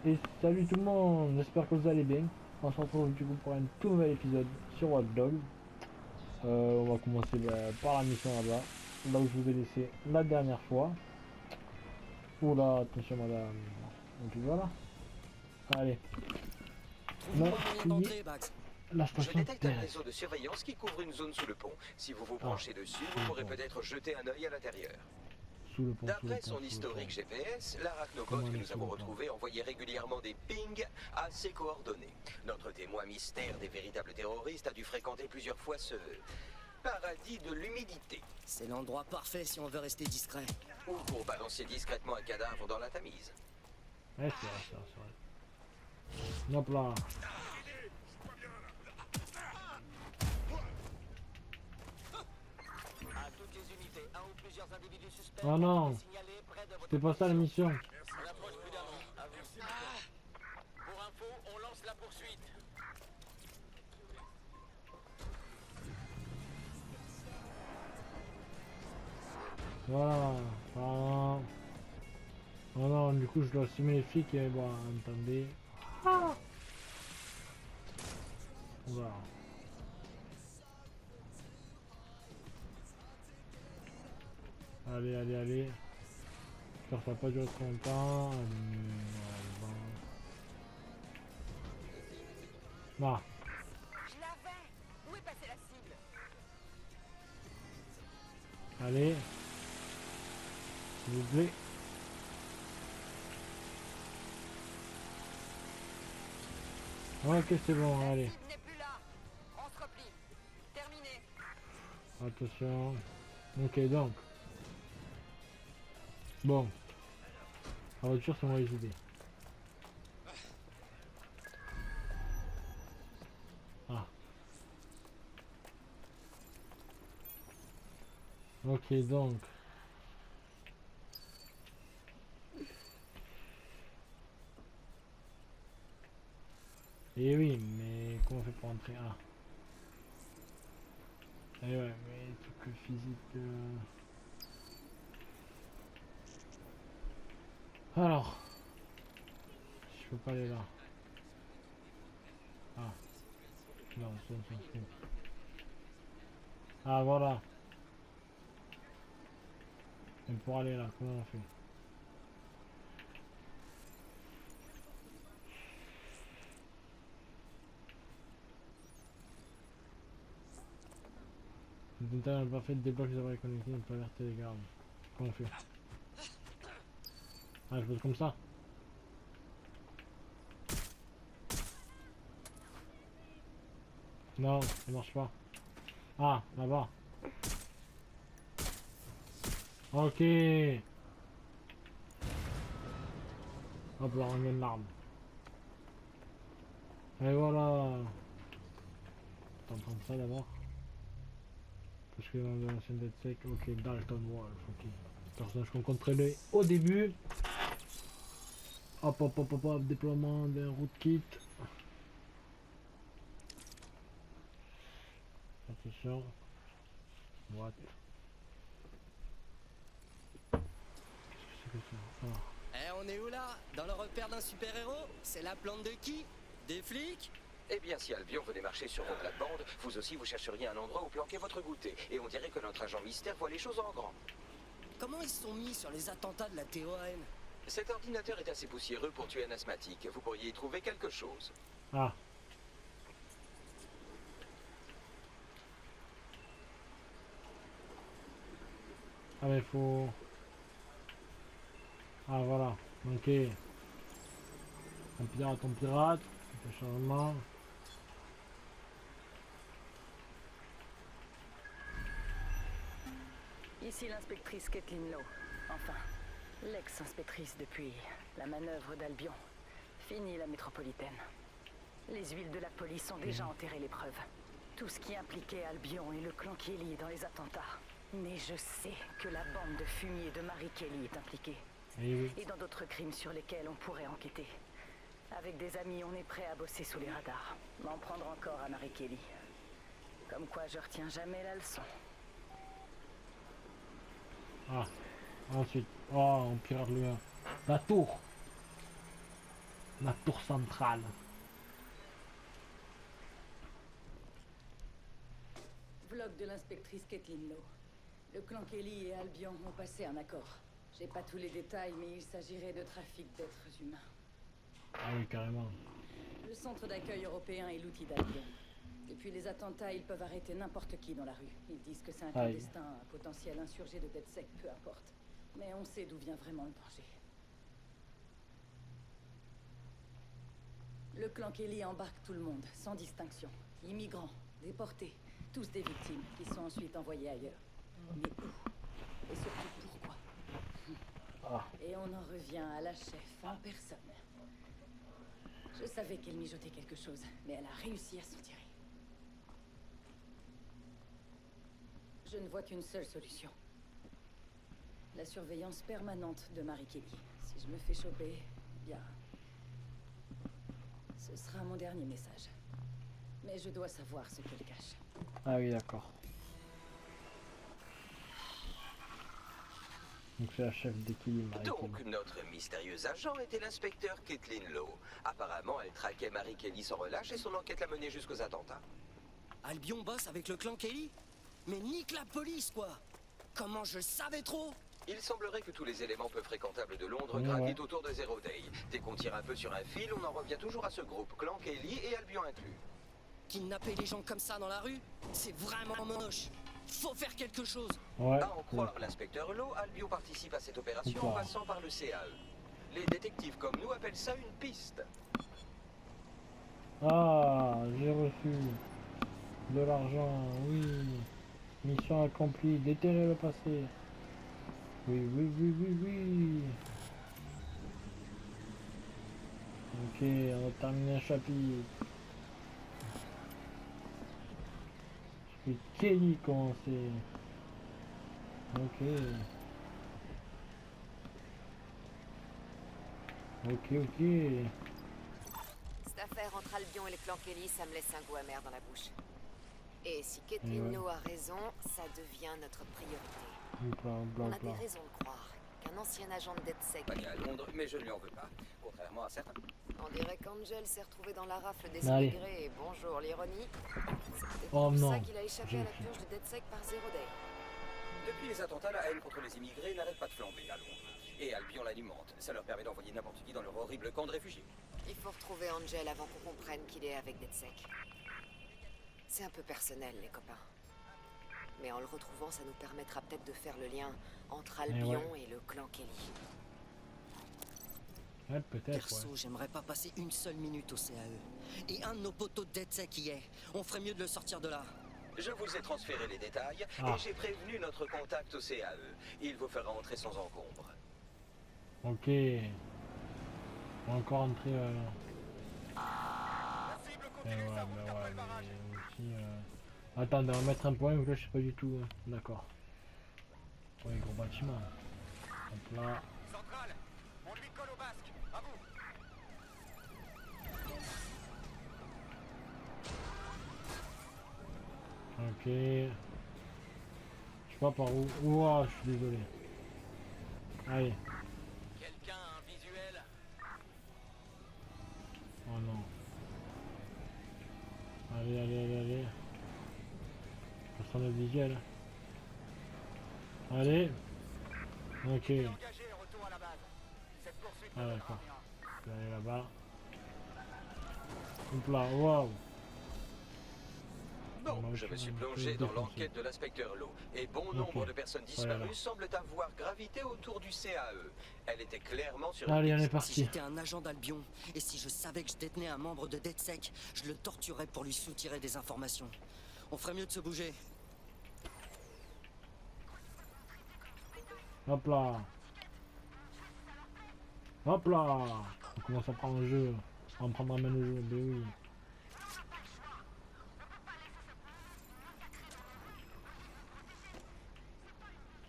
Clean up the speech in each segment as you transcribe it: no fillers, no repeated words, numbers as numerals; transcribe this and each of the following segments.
Et salut tout le monde, j'espère que vous allez bien. On se retrouve du coup pour un tout nouvel épisode sur Watch Dogs. On va commencer par la mission là-bas, là où je vous ai laissé la dernière fois. Oula, attention madame. Et puis voilà. Allez, là, Trouve-nous un moyen fouillez d'entrer, Bax. la Je station détecte un terrestre. réseau de surveillance qui couvre une zone sous le pont. Si vous vous Ah, branchez dessus, sous vous le pourrez pont. peut-être jeter un œil à l'intérieur. Sous le pont, sous le D'après pont, son sous le pont. historique GPS, l'arachnobot Comment on que est nous sous le avons pont? retrouvé envoyait régulièrement des pings à ses coordonnées. Notre témoin mystère des véritables terroristes a dû fréquenter plusieurs fois ce paradis de l'humidité. C'est l'endroit parfait si on veut rester discret. Ou pour balancer discrètement un cadavre dans la Tamise. Ouais, c'est vrai. Hop là. À toutes les unités, un ou plusieurs individus suspects Oh ont non, été signalés près de votre c'était pas ça la position. mission. On approche prudemment. À vous, s'il vous plaît. Pour info, on lance la poursuite. Voilà. Voilà. Oh non, du coup je dois assumer les flics et bon, attendez. Ah, voilà. Allez, allez, allez. J'espère que ça va pas durer trop longtemps. Allez, voilà. Ah, Je l'avais. Où est passée la cible? allez. S'il vous plaît. Ok, c'est bon, La allez. cible n'est plus là. On se replie. Terminé. Attention. Ok, donc. Bon. La voiture, c'est moi les idées. Ah. Ok, donc. Et oui, mais comment on fait pour entrer? Ah. Eh ouais, mais truc physique. Alors, je peux pas aller là. Ah, non, ça me fait fou. Ah, voilà. Et pour aller là, comment on fait? Le détail n'a pas fait de débloque les appareils connectés, ne peut alerter les gardes. Comment on fait? Ah, je pose comme ça. Non, ça marche pas. Ah, là-bas. Ok. Hop là, on gagne l'arme. Et voilà. Attends, prendre ça d'abord. Parce que dans la scène d'être sec, ok, Dalton Wolf, ok. Personnage qu'on contrôlait au début. Hop, hop, hop, hop, hop, déploiement d'un rootkit. Attention. What? Qu'est-ce que c'est que ça? Eh, on est où là? Dans le repère d'un super-héros? C'est la plante de qui? Des flics? Eh bien, si Albion venait marcher sur vos plates-bandes, vous aussi vous chercheriez un endroit où planquer votre goûter. Et on dirait que notre agent mystère voit les choses en grand. Comment ils se sont mis sur les attentats de la TON? Cet ordinateur est assez poussiéreux pour tuer un asthmatique. Vous pourriez y trouver quelque chose. Ah. Ah mais faut... Ah voilà. Ok. On pirate. On fait chargement. Ici l'inspectrice Kathleen Lowe. Enfin, l'ex-inspectrice depuis la manœuvre d'Albion. Fini la métropolitaine. Les huiles de la police ont déjà enterré les preuves. Tout ce qui impliquait Albion et le clan Kelly dans les attentats. Mais je sais que la bande de fumier de Marie Kelly est impliquée. Eh oui. Et dans d'autres crimes sur lesquels on pourrait enquêter. Avec des amis, on est prêt à bosser sous les radars. M'en prendre encore à Marie Kelly. Comme quoi je retiens jamais la leçon. Ah. Ensuite. Oh, on pirate le 1. La tour. Ma tour centrale. Vlog de l'inspectrice Kathleen Lowe. Le clan Kelly et Albion ont passé un accord. J'ai pas tous les détails, mais il s'agirait de trafic d'êtres humains. Ah oui, carrément. Le centre d'accueil européen est l'outil d'Albion. Depuis les attentats, ils peuvent arrêter n'importe qui dans la rue. Ils disent que c'est un Aïe. clandestin, un potentiel insurgé de DedSec, peu importe. Mais on sait d'où vient vraiment le danger. Le clan Kelly embarque tout le monde, sans distinction. Immigrants, déportés, tous des victimes qui sont ensuite envoyés ailleurs. Mais où? Et surtout pourquoi? Ah, Et on en revient à la chef en personne. Je savais qu'elle mijotait quelque chose, mais elle a réussi à s'en tirer. Je ne vois qu'une seule solution. La surveillance permanente de Marie Kelly. Si je me fais choper, bien... ce sera mon dernier message. Mais je dois savoir ce qu'elle cache. ah oui, d'accord. Donc c'est la chef d'équilibre. Donc, notre mystérieuse agent était l'inspecteur Kathleen Lowe. Apparemment, elle traquait Marie Kelly sans relâche et son enquête l'a menée jusqu'aux attentats. Albion bosse avec le clan Kelly? Mais nique la police, quoi! Comment je savais trop? Il semblerait que tous les éléments peu fréquentables de Londres Ouais. gravitent autour de Zero Day. Dès qu'on tire un peu sur un fil, on en revient toujours à ce groupe, clan Kelly et Albion inclus. Kidnapper les gens comme ça dans la rue, c'est vraiment moche. Faut faire quelque chose. Ouais. À en croire l'inspecteur Lowe, Albion participe à cette opération en Oula. passant par le CAE. Les détectives comme nous appellent ça une piste. Ah, j'ai reçu de l'argent, oui. Mission accomplie, déterrer le passé. Oui, oui, oui, oui, oui. Ok, on a terminé un chapitre. Et Kelly commencer. Ok. Ok, ok. Cette affaire entre Albion et le clan Kelly, ça me laisse un goût amer dans la bouche. Et si Et Kathleen ouais. Lowe a raison, ça devient notre priorité. Bla, bla, On a bla. des raisons de croire qu'un ancien agent de DedSec... Pas né à Londres, mais je ne lui en veux pas. Contrairement à certains. On dirait qu'Angel s'est retrouvé dans la rafle des Allez. immigrés, et bonjour l'ironie. C'est peut-être Oh pour non. ça qu'il a échappé à la J'ai- purge de DedSec par Zero Day. Depuis les attentats, la haine contre les immigrés n'arrête pas de flamber à Londres. Et Albion l'alimente. Ça leur permet d'envoyer n'importe qui dans leur horrible camp de réfugiés. Il faut retrouver Angel avant qu'on comprenne qu'il est avec DedSec. C'est un peu personnel, les copains. Mais en le retrouvant, ça nous permettra peut-être de faire le lien entre Albion et le clan Kelly. Ouais, peut-être, Perso, ouais. j'aimerais pas passer une seule minute au CAE. Et un de nos poteaux de DedSec y est. On ferait mieux de le sortir de là. Je vous ai transféré les détails Ah. et j'ai prévenu notre contact au CAE. Il vous fera entrer sans encombre. Ok. On va encore entrer. La cible Mais ouais, continue sa route mais après ouais, le barrage. mais aussi. Attendez, on va mettre un point, parce que là je sais pas du tout. D'accord. Oui, gros bâtiment. Hop là. Centrale, on lui colle au basque. À vous. Ok. Je sais pas par où. Ouah, je suis désolé. Allez. Quelqu'un a un visuel? Oh non. Allez, allez, allez, allez. Personne ne visuel. Allez. Ok. Engagé, retour à la base. Cette poursuite Ah, ne donnera d'accord. rien. Je vais aller là-bas. Hop là, waouh. Bon, Moi, je me suis un peu plongé dans défoncé. l'enquête de l'inspecteur Lowe et bon nombre de personnes Voilà. disparues semblent avoir gravité autour du CAE. Elle était clairement sur Allez, une on est piste. Si parti. j'étais un agent d'Albion, et si je savais que je détenais un membre de DedSec, je le torturerais pour lui soutirer des informations. On ferait mieux de se bouger. Hop là. Hop là. On commence à prendre le jeu. On va prendre la main au jeu, mais oui.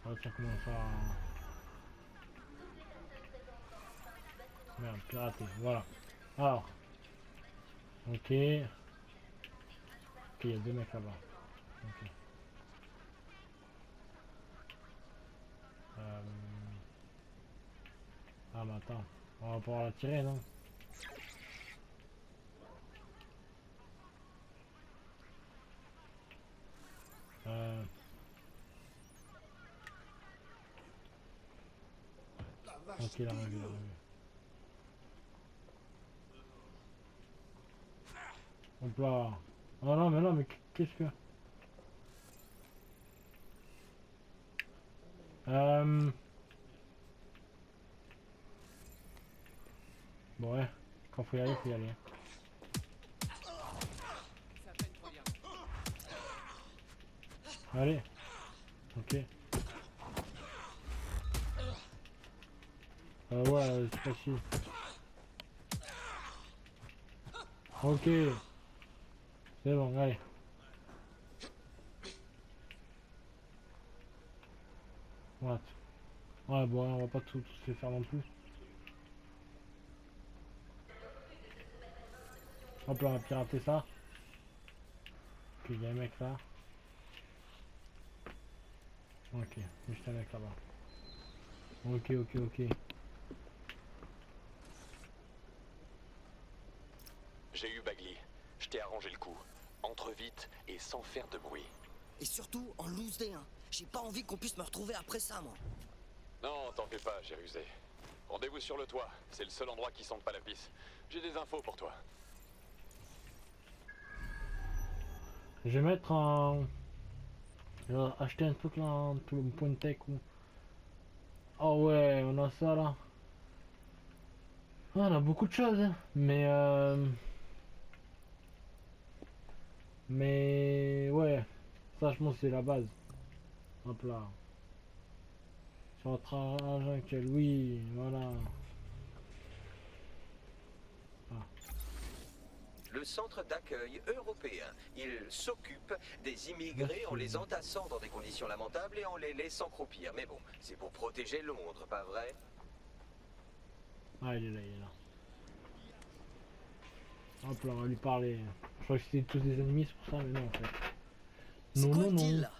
Ouais, ça commence à... Merde, pirater, voilà. Alors. Ok. Ok, il y a deux mecs là-bas. Ok. Ah mais attends, on va pouvoir la tirer, non? Ok, il a revu, il a revu. Hop là. Oh non, mais qu'est-ce que... Bon ouais, quand faut y aller, faut y aller. Allez. Ok. Ouais, c'est facile. Ok. C'est bon, allez. What? Ouais, bon, on va pas tous les faire non plus. Hop là, on va pirater ça. Ok, il y a un mec là. Ok, juste un mec là-bas. Ok. J'ai eu Bagley. Je t'ai arrangé le coup. Entre vite et sans faire de bruit. Et surtout, en loose day, hein. J'ai pas envie qu'on puisse me retrouver après ça, moi. Non, t'en fais pas, j'ai rusé. Rendez-vous sur le toit. C'est le seul endroit qui sente pas la pisse. J'ai des infos pour toi. Je vais mettre en... Je vais acheter un truc là, un point de tech ou... Oh ouais, on a ça là. Ah, on a beaucoup de choses, hein. Mais ouais, franchement c'est la base. Hop là. Sur notre argent actuel, oui, voilà. Le centre d'accueil européen. Il s'occupe des immigrés en les entassant dans des conditions lamentables et en les laissant croupir. Mais bon, c'est pour protéger Londres, pas vrai? Ah, il est là. Hop là, on va lui parler. Je crois que c'était tous des ennemis, c'est pour ça, mais non en fait. C'est quoi le deal, là?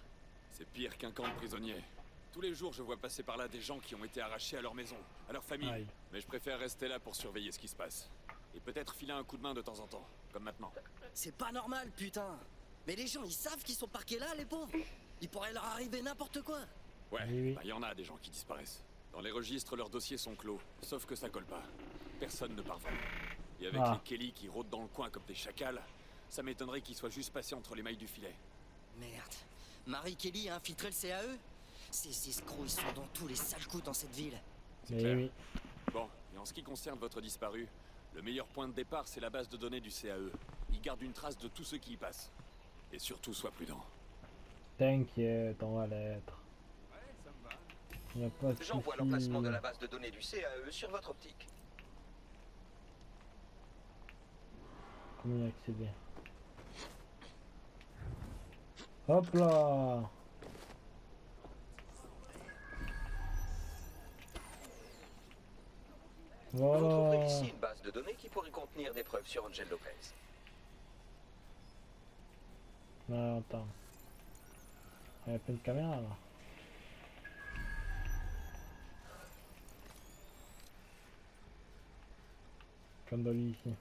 C'est pire qu'un camp de prisonniers. Tous les jours, je vois passer par là des gens qui ont été arrachés à leur maison, à leur famille. Aïe. Mais je préfère rester là pour surveiller ce qui se passe. Et peut-être filer un coup de main de temps en temps, comme maintenant. C'est pas normal, putain. Mais les gens, ils savent qu'ils sont parqués là, les pauvres. Il pourrait leur arriver n'importe quoi. Ouais, Oui. y en a des gens qui disparaissent. Dans les registres, leurs dossiers sont clos, sauf que ça colle pas. Personne ne parvient. Et avec les Kelly qui rôdent dans le coin comme des chacals, ça m'étonnerait qu'ils soient juste passés entre les mailles du filet. Merde. Marie Kelly a infiltré le CAE? Ces escrocs, ils sont dans tous les sales coups dans cette ville. C'est clair. Oui. Bon, et en ce qui concerne votre disparu, le meilleur point de départ, c'est la base de données du CAE. Il garde une trace de tous ceux qui y passent. Et surtout, sois prudent. T'inquiète, on va l'être. Y a pas de J'envoie soucis. l'emplacement de la base de données du CAE sur votre optique. Comment y accéder? Hop là. Vous Voilà. trouverez ici une base de données qui pourrait contenir des preuves sur Angel Lopez. Non, attends. Il y a plein de caméras là. Comme dans lui ici.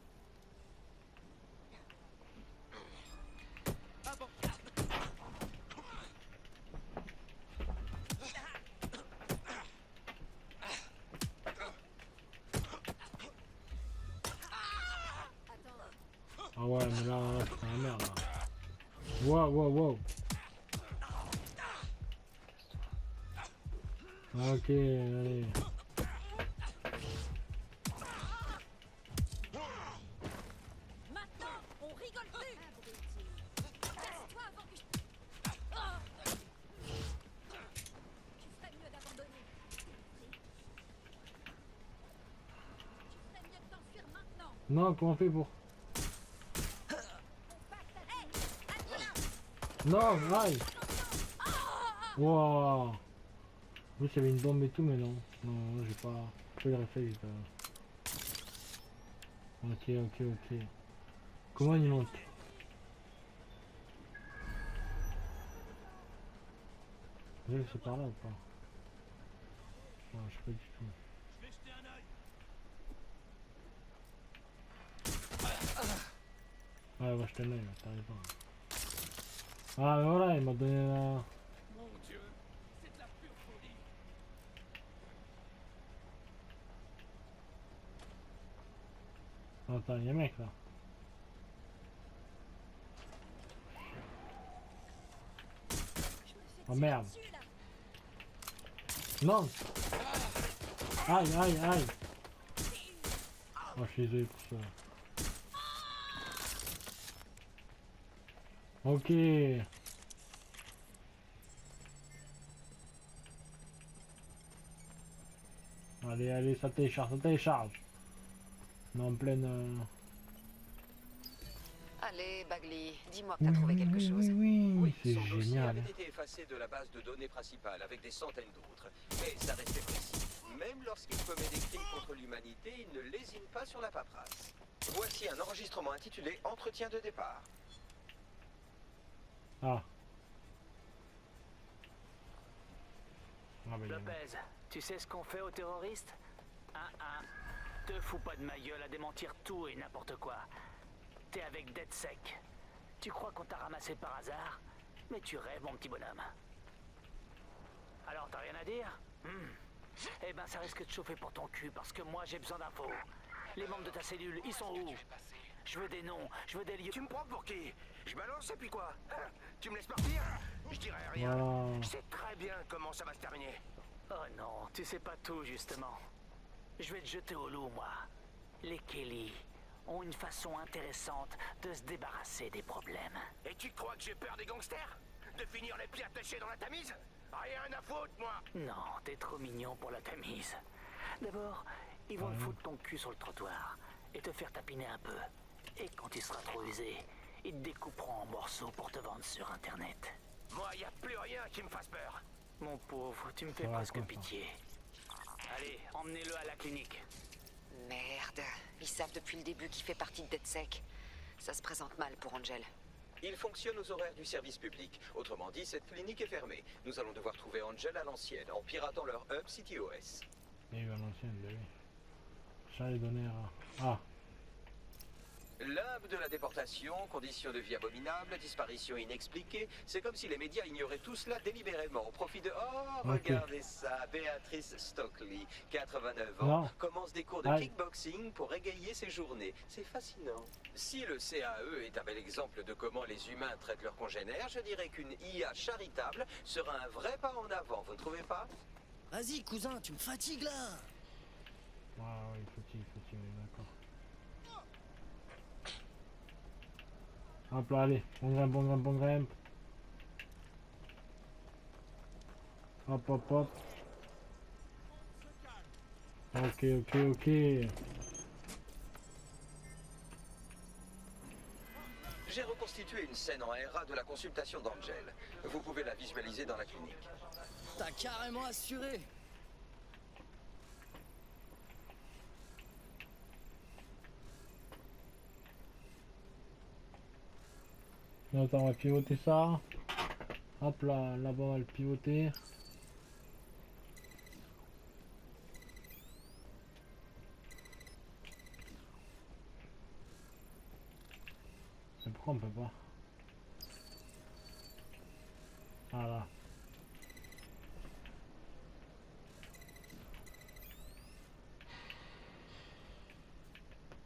Ah ouais, mais là c'est la merde là. Wow. Ok, allez. Maintenant, on rigole plus. Casse-toi avant que je... Oh. Tu ferais mieux d'abandonner. Tu ferais mieux de t'enfuir maintenant. Non, comment on fait pour... Non, aïe. Wow. Oui, il y avait une bombe et tout, mais non. Non, j'ai pas le réflexe. Ok. Comment il monte? C'est par là ou pas? Non, je sais pas du tout. Ouais, on va jeter un œil, t'as raison. Ah, mais voilà, il m'a donné la... Mon Dieu, c'est de la pure folie. Attends, il y a un mec là. Oh merde. Dessus, là. Non. Aïe, aïe, aïe. Oh, je suis désolé pour ça. Ok. Allez, allez, ça télécharge, ça télécharge. On est en pleine... Allez, Bagley, dis-moi que t'as trouvé quelque chose. Oui, c'est son dossier génial. avait été effacé de la base de données principale avec des centaines d'autres. Mais ça restait précis. Même lorsqu'il commet des crimes contre l'humanité, il ne lésine pas sur la paperasse. Voici un enregistrement intitulé « Entretien de départ ». Ah. Ah, bah, il y en a. Lopez, tu sais ce qu'on fait aux terroristes? Te fous pas de ma gueule à démentir tout et n'importe quoi. T'es avec DedSec. Tu crois qu'on t'a ramassé par hasard? Mais tu rêves, mon petit bonhomme. Alors, t'as rien à dire? Eh ben, ça risque de chauffer pour ton cul, parce que moi, j'ai besoin d'infos. Les membres de ta cellule, ils sont où? Je veux des noms, je veux des lieux... Tu me prends pour qui? Je balance et puis quoi? Tu me laisses partir? Je dirais rien. Voilà. Je sais très bien comment ça va se terminer. Oh non, tu sais pas tout, justement. Je vais te jeter au loup, moi. Les Kelly ont une façon intéressante de se débarrasser des problèmes. Et tu crois que j'ai peur des gangsters? De finir les pieds attachés dans la Tamise? Rien à foutre, moi! Non, t'es trop mignon pour la Tamise. D'abord, ils vont te foutre ton cul sur le trottoir et te faire tapiner un peu. Et quand tu seras trop usé, ils te découperont en morceaux pour te vendre sur Internet. Moi, y a plus rien qui me fasse peur. Mon pauvre, tu me fais va, presque quoi, ça. pitié. Allez, emmenez-le à la clinique. Merde, ils savent depuis le début qu'il fait partie de DedSec. Ça se présente mal pour Angel. Il fonctionne aux horaires du service public. Autrement dit, cette clinique est fermée. Nous allons devoir trouver Angel à l'ancienne, en piratant leur hub CityOS. Il y a eu un ancien, bah oui. Charles donner à... Ah. L'hub de la déportation, conditions de vie abominables, disparition inexpliquée, c'est comme si les médias ignoraient tout cela délibérément au profit de... Oh, Ok. regardez ça, Béatrice Stockley, 89 ans, Non. commence des cours de Aïe. kickboxing pour égayer ses journées. C'est fascinant. Si le CAE est un bel exemple de comment les humains traitent leurs congénères, je dirais qu'une IA charitable sera un vrai pas en avant, vous ne trouvez pas? Vas-y, cousin, tu me fatigues là. Ah oui, petit, oui, d'accord. Hop là, allez, bon grimpe. Hop, hop, hop. Ok. J'ai reconstitué une scène en RA de la consultation d'Angel. Vous pouvez la visualiser dans la clinique. T'as carrément assuré. Attends, on va pivoter ça. Hop là, là-bas on va le pivoter. Mais pourquoi on peut pas? Voilà.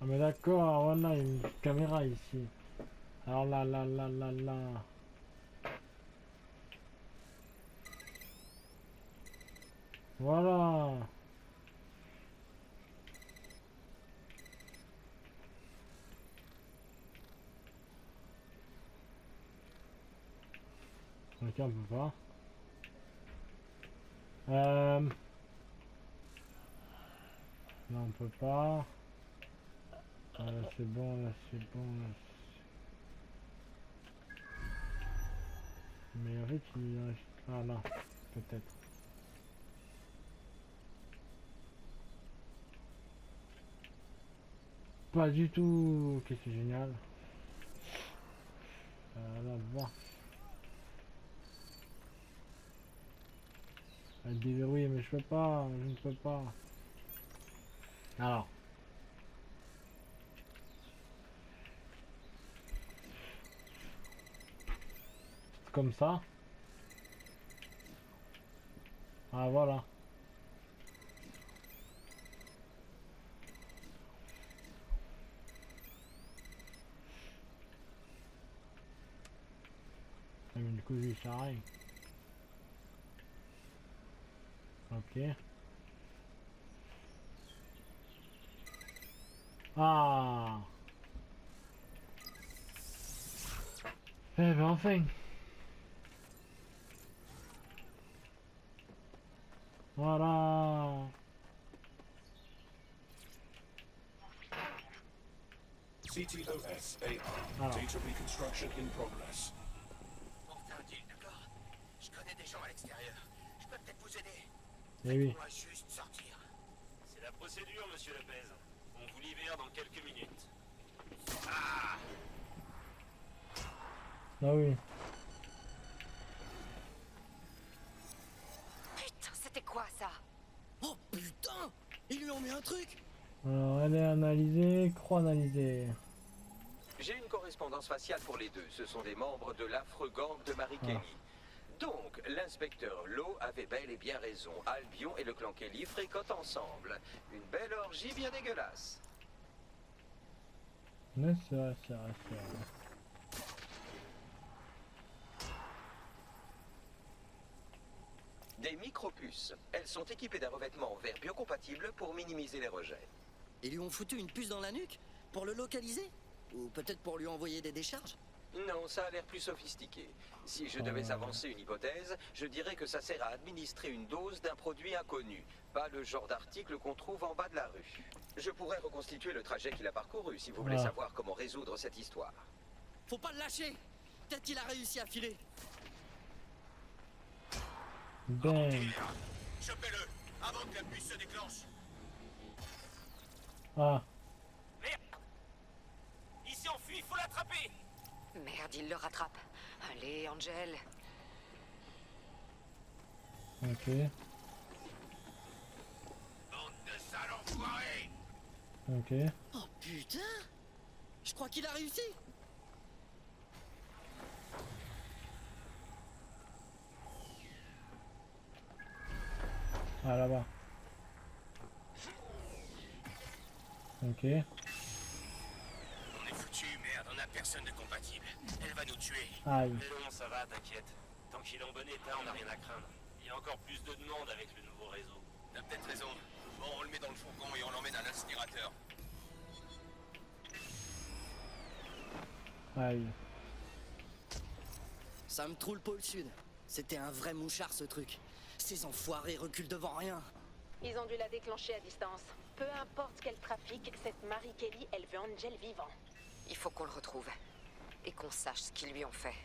Ah mais d'accord, voilà, il y a une caméra ici. Alors là. Voilà. Ok, on peut pas. Non, on peut pas. C'est bon, là, c'est bon. Là. Mais en fait, il reste... Ah là, peut-être. Pas du tout. Ok, c'est génial. Là, voir. Elle déverrouille, mais je peux pas, je ne peux pas. Alors. Comme ça. Ah voilà. que lui, ça a rien. Ok. Ah. Eh ben enfin. Voilà. CTOS AR. Alors. Data reconstruction in progress. On fait un deal, d'accord? Je connais des gens à l'extérieur. Je peux peut-être vous aider. Eh oui. Moi juste sortir. C'est la procédure, monsieur Lopez. On vous libère dans quelques minutes. Ah! Ah oui. Putain, c'était quoi ça? Oh putain! Ils lui ont mis un truc! Alors, elle est analysée, croix analysée. J'ai une correspondance faciale pour les deux. Ce sont des membres de l'affreux gang de Marie Kelly. Donc, l'inspecteur Lowe avait bel et bien raison. Albion et le clan Kelly fréquentent ensemble. Une belle orgie bien dégueulasse. Mais c'est vrai. Des micropuces. Elles sont équipées d'un revêtement en verre biocompatible pour minimiser les rejets. Ils lui ont foutu une puce dans la nuque? Pour le localiser? Ou peut-être pour lui envoyer des décharges? Non, ça a l'air plus sophistiqué. Si je devais avancer une hypothèse, je dirais que ça sert à administrer une dose d'un produit inconnu. Pas le genre d'article qu'on trouve en bas de la rue. Je pourrais reconstituer le trajet qu'il a parcouru si vous voulez savoir comment résoudre cette histoire. Faut pas le lâcher! Peut-être qu'il a réussi à filer. Ben. Chopez-le avant que la puce se déclenche. Ah. Merde! Il s'est enfui, faut l'attraper! Merde, il le rattrape. Allez, Angel. Ok. Bande de sales enfoirés! Ok. Oh putain! Je crois qu'il a réussi! Ah, là-bas. Ok. On est foutu, merde, on a personne de compatible. Elle va nous tuer. Aïe. Mais non, ça va, t'inquiète. Tant qu'il est en bon état, on n'a rien à craindre. Il y a encore plus de demandes avec le nouveau réseau. T'as peut-être raison. Bon, on le met dans le fourgon et on l'emmène à l'incinérateur. Aïe. Ça me trouve le pôle sud. C'était un vrai mouchard ce truc. Ces enfoirés reculent devant rien. Ils ont dû la déclencher à distance. Peu importe quel trafic, cette Marie Kelly, elle veut Angel vivant. Il faut qu'on le retrouve. Et qu'on sache ce qu'ils lui ont fait.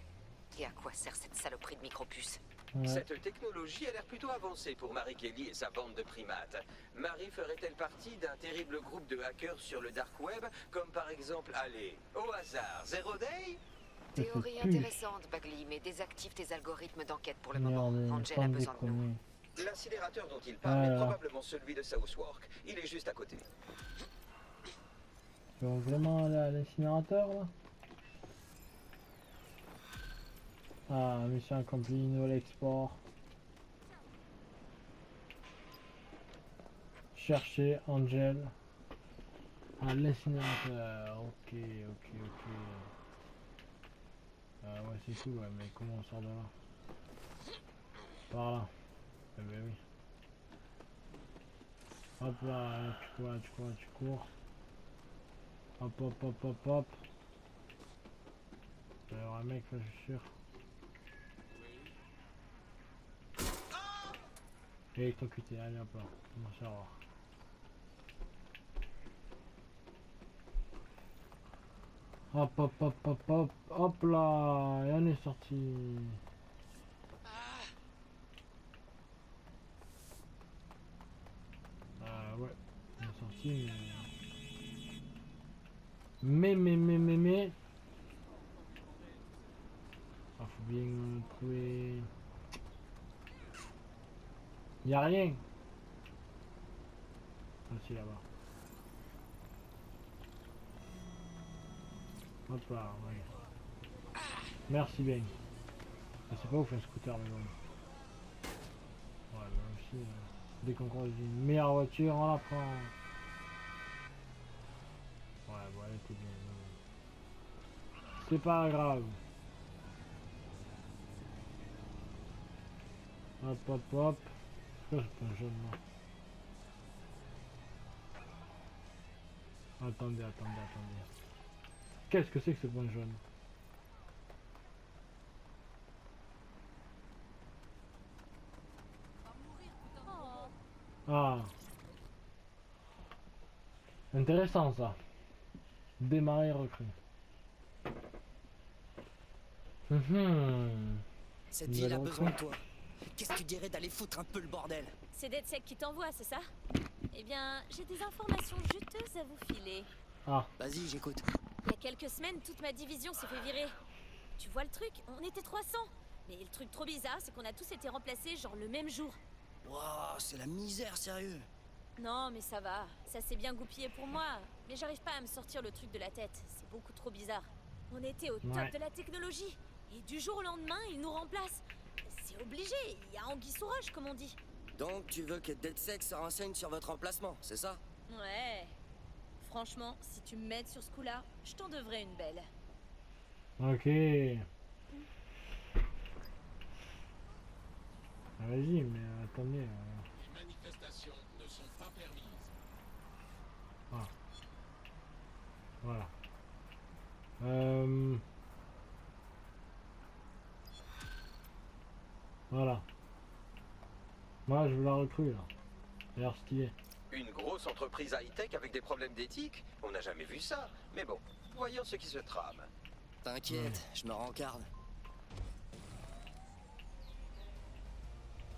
Et à quoi sert cette saloperie de micropuce? Ouais. Cette technologie a l'air plutôt avancée pour Marie Kelly et sa bande de primates. Marie ferait-elle partie d'un terrible groupe de hackers sur le dark web, comme par exemple, allez, au hasard, Zero Day? Théorie Cette puce. intéressante, Bagley, mais désactive tes algorithmes d'enquête pour le Merde, moment. Angel pas a me besoin de nous. déconner. L'incinérateur dont il parle est Alors. probablement celui de Southwark. Il est juste à côté. Tu veux vraiment aller à l'incinérateur là? Ah, mission accomplie, nouvel export. Chercher Angel à l'incinérateur. Ok. Ouais, c'est tout, ouais, mais comment on sort de là? Par là. Eh ben oui. Hop là, tu cours. Hop. Il y aura un mec là, je suis sûr. Électrocuté, allez hop là, on va savoir. Hop là, et on est sorti. Ouais, on est sorti, mais. Ah, faut bien trouver. Y a rien. Ah si, là-bas. Hop là, ouais. Merci bien. Je sais pas où fait un scooter, mais bon. Ouais, mais aussi, dès qu'on croise une meilleure voiture, on la prend. Ouais, bon, elle était bien. C'est pas grave. Hop, hop, hop. Pourquoi c'est pas jaune là? Attendez, attendez, attendez. Qu'est-ce que c'est que ce point jaune? Ah. Intéressant ça. Démarrer recrue. Cette ville a besoin de toi. Qu'est-ce que tu dirais d'aller foutre un peu le bordel? C'est DedSec qui t'envoie, c'est ça? Eh bien, j'ai des informations juteuses à vous filer. Ah. Vas-y, j'écoute. Il y a quelques semaines, toute ma division s'est fait virer. Tu vois le truc? On était 300. Mais le truc trop bizarre, c'est qu'on a tous été remplacés genre le même jour. Waouh, c'est la misère, sérieux. Non, mais ça va. Ça s'est bien goupillé pour moi. Mais j'arrive pas à me sortir le truc de la tête. C'est beaucoup trop bizarre. On était au top de la technologie. Et du jour au lendemain, ils nous remplacent. C'est obligé. Il y a anguille sous roche, comme on dit. Donc, tu veux que DedSec se renseigne sur votre emplacement, c'est ça? Ouais. Franchement, si tu m'aides sur ce coup-là, je t'en devrais une belle. Ok. Vas-y, mais attendez. Les manifestations ne sont pas permises. Ah. Voilà. Voilà. Moi, je veux la recrue là. D'ailleurs, stylé. Une grosse entreprise high-tech avec des problèmes d'éthique? On n'a jamais vu ça. Mais bon, voyons ce qui se trame. T'inquiète, je me rencarde.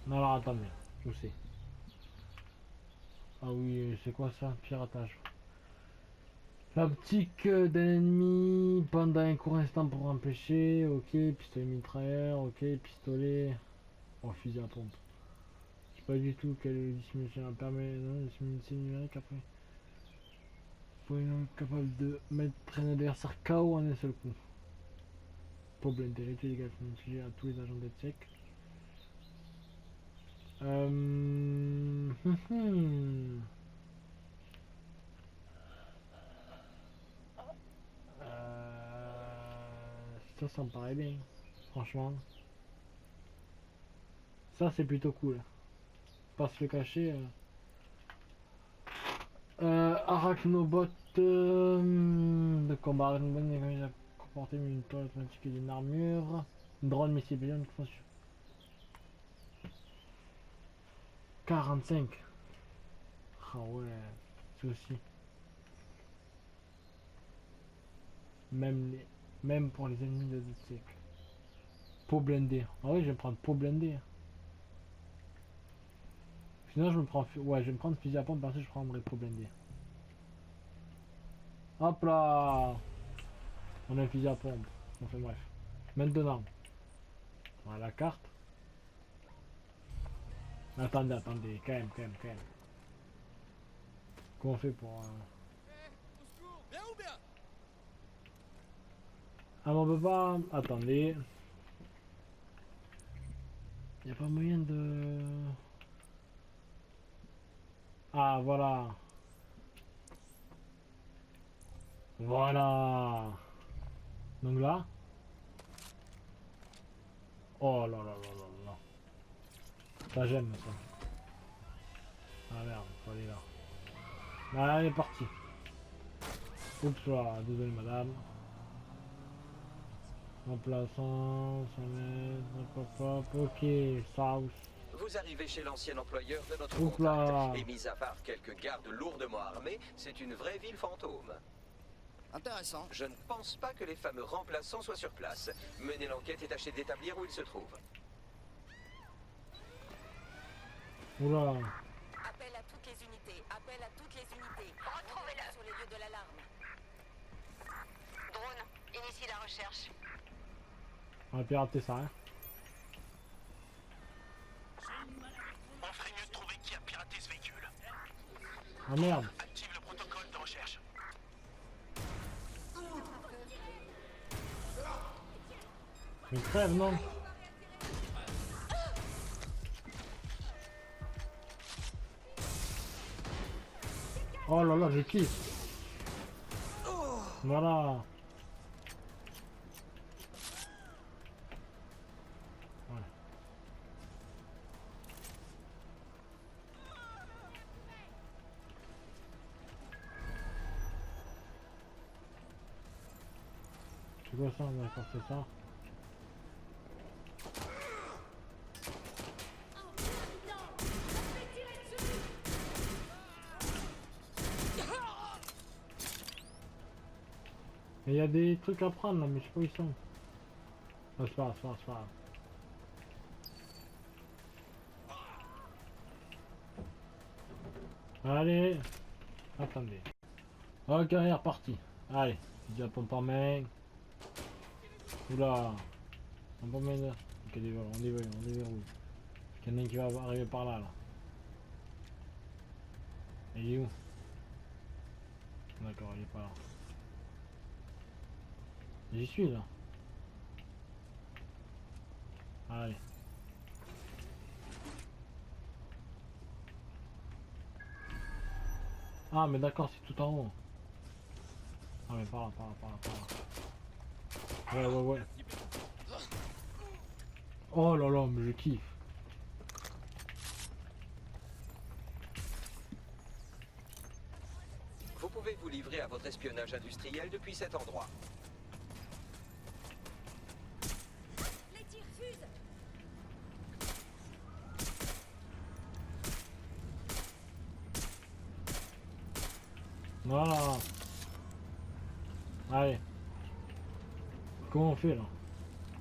Non, alors attendez. Où c'est? Ah oui, c'est quoi ça? Piratage. L'optique d'un ennemi pendant un court instant pour empêcher. Ok, pistolet mitrailleur. Ok, pistolet. Oh, fusil à pompe. Je sais pas du tout quelle dissimulation permet. Non, dissimulation numérique après. Pour une capable de mettre un adversaire KO en un seul coup. Problème d'hérité légal utilisé à tous les agents DedSec. Ça me paraît bien, franchement. Ça c'est plutôt cool. Pas se le cacher. Arachnobot de combat. Arachnobot a comporté une toile automatique et d'une armure. Drone missile brillant de fonction. 45. Ah ouais, c'est aussi. Même pour les ennemis de DedSec. Peau blindée. Ah oui, je vais me prendre peau blindée. Sinon je me prends... Ouais, je vais me prendre fusil à pompe, parce que je prendrai peau blindée. Hop là. On a un fusil à pompe. Enfin bref. Maintenant. Voilà la carte. Attendez, attendez. Quand même. Comment on fait pour... Ah on peut pas... Attendez. Y a pas moyen de... Ah voilà. Voilà. Donc là. Oh là là là là là. Ça j'aime ça. Ah merde, faut aller là. Là elle est partie. Oups là, désolé madame. Remplaçant, 100 mètres, hop hop, ok, South. Vous arrivez chez l'ancien employeur de notre Oupla. contact. Et mis à part quelques gardes lourdement armés, c'est une vraie ville fantôme. Intéressant. Je ne pense pas que les fameux remplaçants soient sur place. Menez l'enquête et tâchez d'établir où ils se trouvent. Oula. Appel à toutes les unités. Retrouvez-le sur les lieux de l'alarme. Drone, initie la recherche. On va pirater ça, hein. On ferait mieux de trouver qui a piraté ce véhicule. Ah merde. Active le protocole de recherche. Mais crève, non. Oh là là, j'ai qui? Voilà. C'est quoi ça? D'accord, c'est ça. Mais il y a des trucs à prendre là, mais je sais pas où ils sont. Ah, c'est pas grave, c'est pas grave, c'est pas grave. Allez. Attendez. Ok, on est reparti. Allez. Déjà pompe en main. Oula. Pompe en main là. Ok, on déverrouille. Il y en a un qui va arriver par là, là. Il est où? D'accord, il est pas là. J'y suis là. Allez. Ah mais d'accord, c'est tout en haut. Ah mais par là, par là, par là, par là. Ouais. Oh là là, mais je kiffe. Vous pouvez vous livrer à votre espionnage industriel depuis cet endroit. Les tirs fusent. Voilà. Allez. Comment on fait là?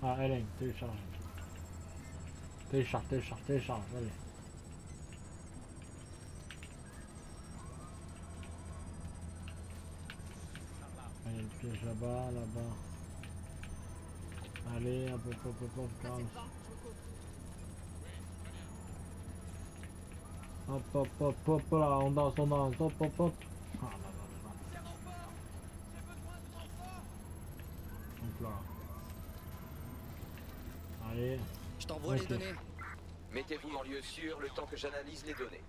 Ah, Hélène, télécharge. Télécharge, allez. Il y a le piège là-bas, là-bas. Allez, hop, calme. Hop, là, on danse, hop. Ah, là. Donc là. Allez. Je t'envoie les données. Mettez-vous en lieu sûr le temps que j'analyse les données.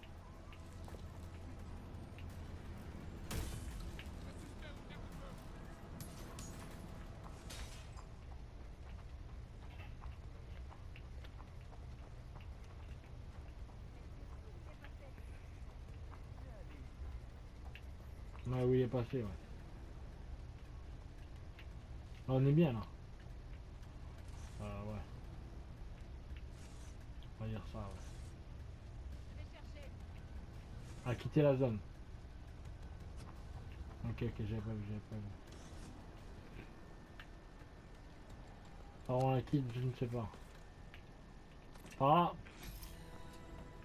Ouais, oui, il est passé, ouais. Là, on est bien, là. Ouais. On va dire ça, ouais. À quitter la zone. Ok, j'avais pas vu. Alors on la quitte, je ne sais pas. Ah.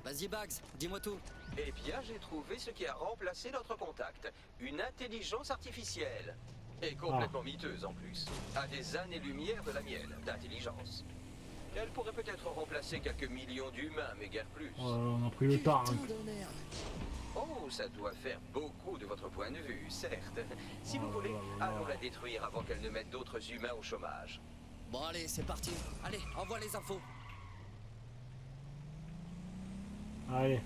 Vas-y Bags, dis-moi tout. Eh bien, j'ai trouvé ce qui a remplacé notre contact. Une intelligence artificielle. Et complètement miteuse en plus. À des années-lumière de la mienne, d'intelligence. Elle pourrait peut-être remplacer quelques millions d'humains, mais guère plus. Oh, on a pris le temps. Hein. Oh, ça doit faire beaucoup de votre point de vue, certes. Si vous voulez, allons la détruire avant qu'elle ne mette d'autres humains au chômage. Bon allez, c'est parti. Allez, envoie les infos. Allez.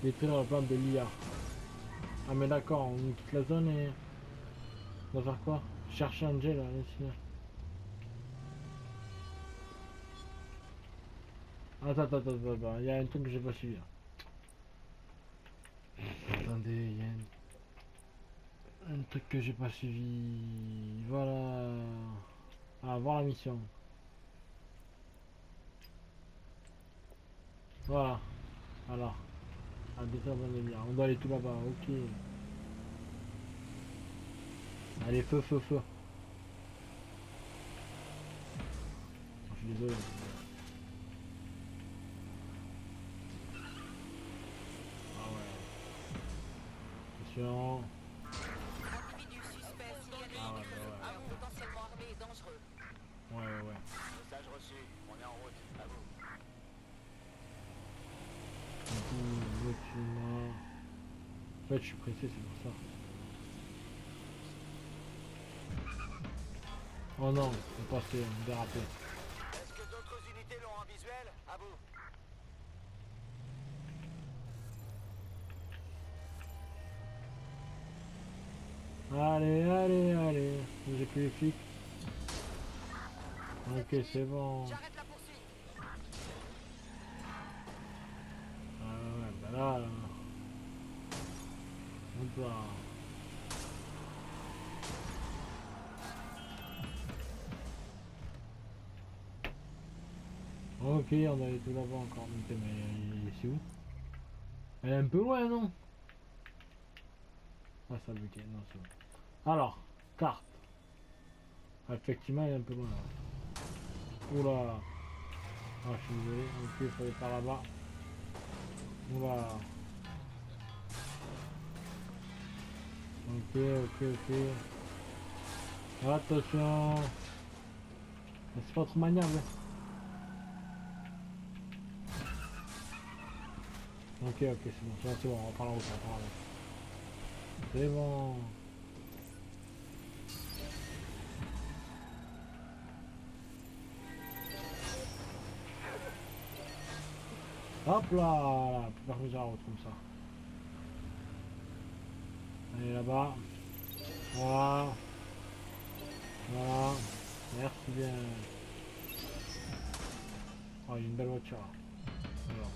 Détruire la plante de l'IA. Ah mais d'accord, on quitte la zone et... On va faire quoi? Chercher Angel, allez, sinon. Attends, il y a un truc que j'ai pas suivi là. Attendez, il y a un truc que j'ai pas suivi. Voilà. Ah, voir la mission. Voilà. Alors. Ah, déterminer bien. On doit aller tout là-bas, ok. Allez, feu. Je suis désolé. Attention. Individu suspect signalé. Arme potentiellement armée et dangereux. Ouais. Message reçu, on est en route, à vous. En fait, je suis pressé, c'est pour ça. Oh non, on passait, on dérapait. Est-ce que d'autres unités l'ont en visuel? À vous. Allez. J'ai plus les flics. Ok, c'est bon. J'arrête la poursuite. Ouais, bah là. Hop là. Ok, on allait tout là-bas encore. Mais c'est où? Elle est un peu loin, non? Ah, ça a bloqué. Non, c'est bon. Alors, carte. Ah, effectivement, elle est un peu loin. Là. Oula. Ah, je suis désolé. Ok, il fallait par là-bas. Oula. Ok. Attention. C'est pas trop maniable. Ok, c'est bon, c'est bon, on reprend la route, C'est bon. Hop là, plus permis la route comme ça. Allez là-bas. Voilà. Merci bien. Oh, il y a une belle voiture. Alors.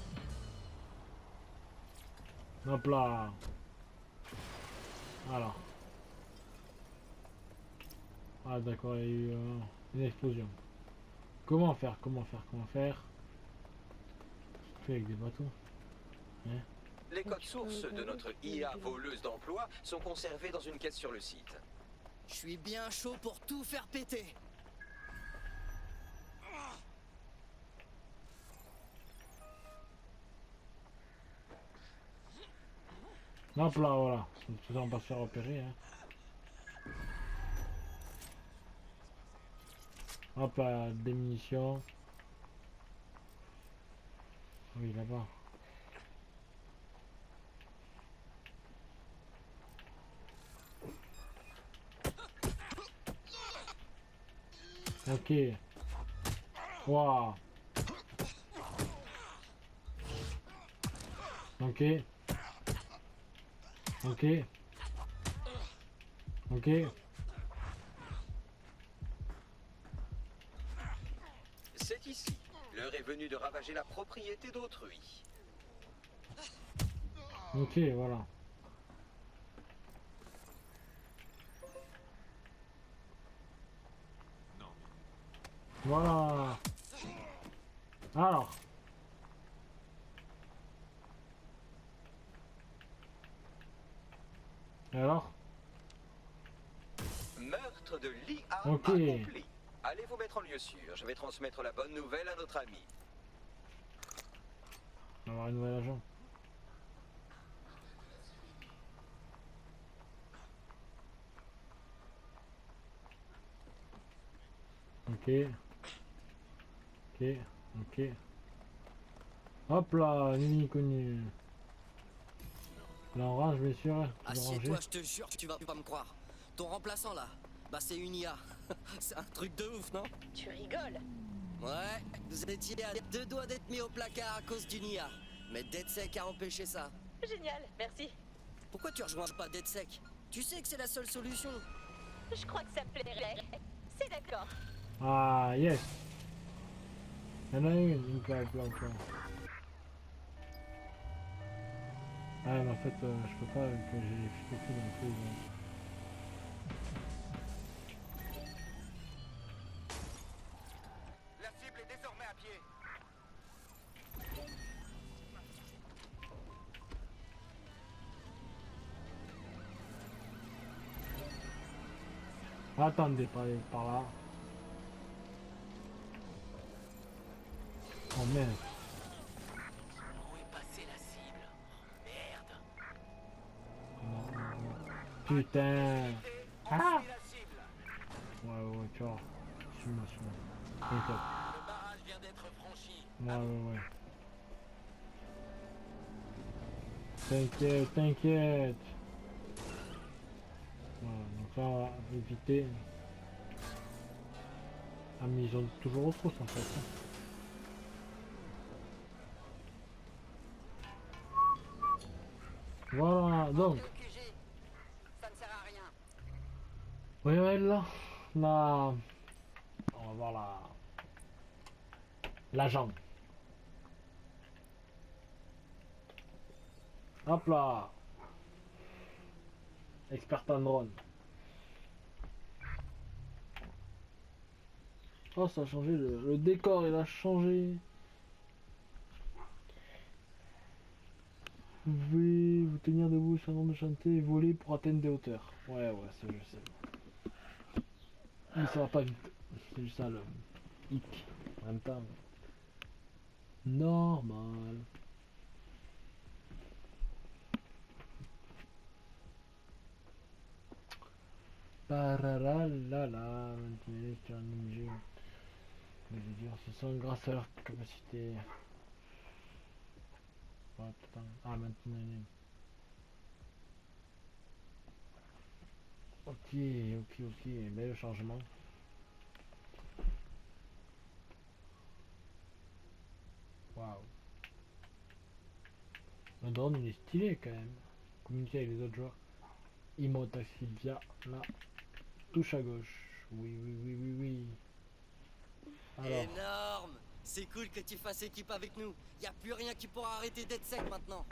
Hop là. Alors. Ah d'accord, il y a eu une explosion. Comment faire? Fait avec des bateaux. Hein? Les codes sources de notre IA voleuse d'emploi sont conservés dans une caisse sur le site. Je suis bien chaud pour tout faire péter. Hop là, voilà. Tout ça, on va se faire repérer. Hein. Hop là, des munitions. Oui, là-bas. Ok. Waouh. Ok. C'est ici. L'heure est venue de ravager la propriété d'autrui. Ok, voilà. Voilà. Alors. Et alors? Meurtre de l'IA Ok. accompli. Allez vous mettre en lieu sûr. Je vais transmettre la bonne nouvelle à notre ami. On va avoir une nouvelle agent. Ok. Hop là, ni connu. Là on range, bien sûr. Assieds-toi, je te jure que tu vas pas me croire. Ton remplaçant là, bah c'est une IA. C'est un truc de ouf, non? Tu rigoles? Ouais, vous étiez à 2 doigts d'être mis au placard à cause d'une IA. Mais DeadSec a empêché ça. Génial, merci. Pourquoi tu rejoins pas DeadSec? Tu sais que c'est la seule solution. Je crois que ça me plairait. C'est d'accord. Ah, yes. Il y en a une plein. Ah, mais en fait, je peux pas, que j'ai les fiches tout d'un coup. La cible est désormais à pied. Attendez, pas aller par là. Oh merde. Où est passée la cible? Oh, merde. Putain. Ah. La cible. Ouais, tu vois. Suis-moi. Le barrage vient d'être franchi. Ouais. T'inquiète. Voilà, donc là on va éviter. Ah mais ils ont toujours autre chose en fait. Voilà, donc. Ça ne sert à rien. Ouais, là. On va voir l'agent. Hop là. Expert en drone. Oh, ça a changé, le décor il a changé. Vous pouvez vous tenir debout sur un nombre de chanter et voler pour atteindre des hauteurs. Ouais, ça je sais. Mais ça va pas vite. C'est juste ça le hic. En même temps. Normal. Pararalala, maintenez sur un objet. Mais je veux dire, ce sont grâce à leur capacité. Oh, putain. Ah, maintenant. Ok. Mais le changement. Waouh. Le drone il est stylé quand même. Communiquer avec les autres joueurs. Emote accessible via la touche à gauche. Oui. Alors. Énorme! C'est cool que tu fasses équipe avec nous. Y a plus rien qui pourra arrêter DedSec maintenant.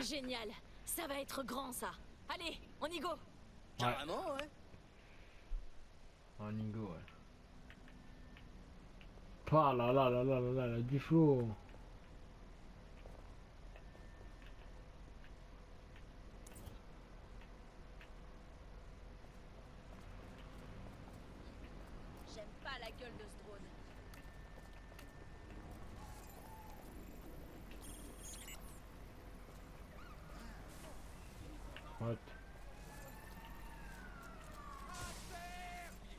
Génial. Ça va être grand, ça. Allez, on y go. Carrément, ouais. Un Ningo, ouais. Ah là, du flow. J'aime pas la gueule de ce drone. What?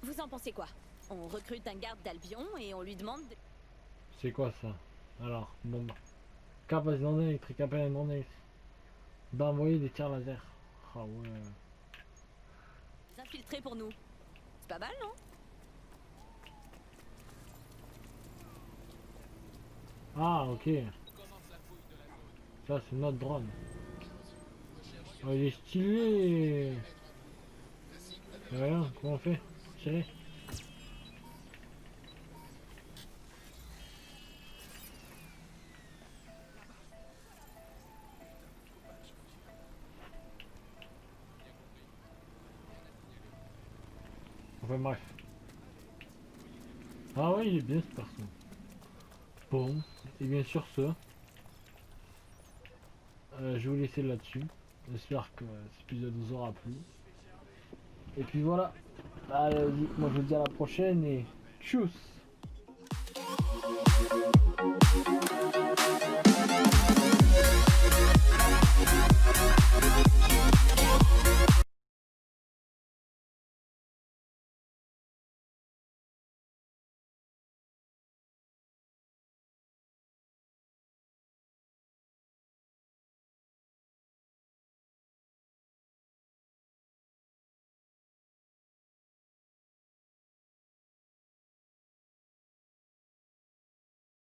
Vous en pensez quoi? On recrute un garde d'Albion et on lui demande de... C'est quoi ça? Alors, bombe. Capacité d'onde électrique, appel à une onde électrique. D'envoyer des tirs laser. Ah ouais. s'infiltrer pour nous. C'est pas mal, non? Ah, ok. Ça, c'est notre drone. Oh, il est stylé. Rien, comment on fait? Tirer. Enfin bref. Ah ouais, il est bien ce perso. Bon, et bien sur ce, je vais vous laisser là-dessus. J'espère que cet épisode vous aura plu. Et puis voilà. Allez, moi je vous dis à la prochaine et tchuss!